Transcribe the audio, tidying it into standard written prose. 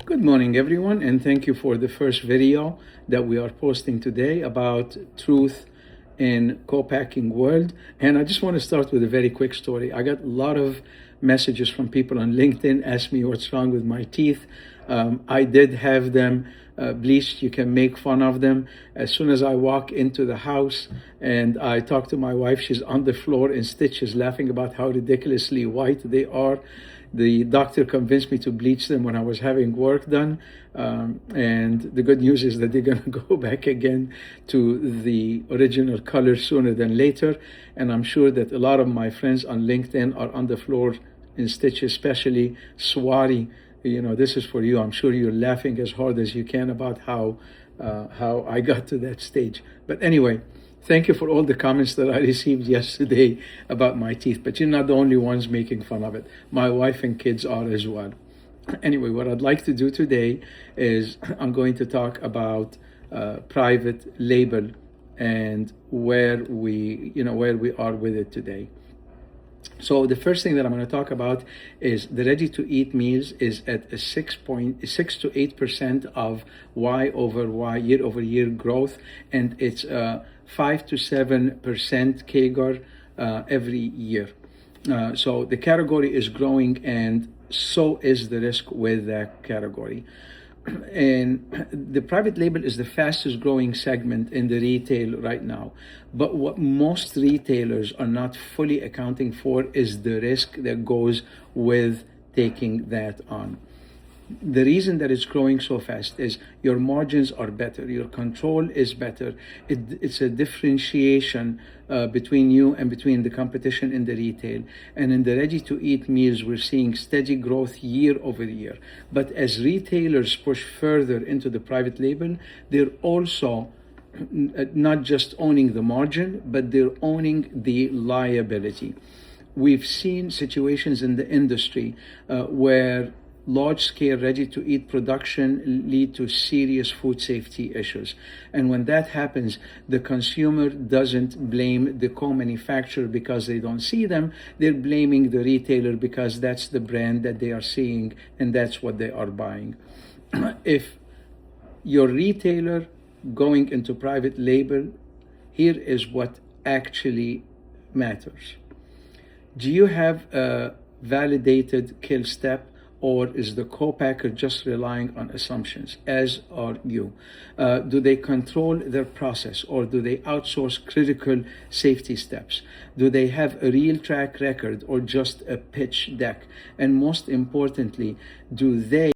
Good morning, everyone, and thank you for the first video that we are posting today about truth in co-packing world. And I just want to start with a very quick story. I got a lot of messages from people on LinkedIn asking me what's wrong with my teeth. I did have them bleached. You can make fun of them. As soon as I walk into the house and I talk to my wife, she's on the floor in stitches laughing about how ridiculously white they are. The doctor convinced me to bleach them when I was having work done. And the good news is that they're going to go back again to the original color sooner than later. And I'm sure that a lot of my friends on LinkedIn are on the floor in stitches, especially Swati. You know, this is for you. I'm sure you're laughing as hard as you can about how I got to that stage. But anyway, thank you for all the comments that I received yesterday about my teeth. But you're not the only ones making fun of it. My wife and kids are as well. Anyway, what I'd like to do today is I'm going to talk about private label and where we are with it today. So the first thing that I'm going to talk about is the ready-to-eat meals is at a 6.6 to 8% of Y over Y year-over-year growth, and it's 5 to 7% CAGR every year. So the category is growing, and so is the risk with that category. And the private label is the fastest growing segment in the retail right now. But what most retailers are not fully accounting for is the risk that goes with taking that on. The reason that it's growing so fast is your margins are better, your control is better. It's a differentiation between you and between the competition in the retail. And in the ready-to-eat meals, we're seeing steady growth year over year. But as retailers push further into the private label, they're also not just owning the margin, but they're owning the liability. We've seen situations in the industry where large-scale ready-to-eat production lead to serious food safety issues. And when that happens, the consumer doesn't blame the co-manufacturer because they don't see them. They're blaming the retailer because that's the brand that they are seeing and that's what they are buying. If your retailer going into private label, here is what actually matters. Do you have a validated kill step? Or is the co-packer just relying on assumptions, as are you? Do they control their process, or do they outsource critical safety steps? Do they have a real track record or just a pitch deck? And most importantly, do they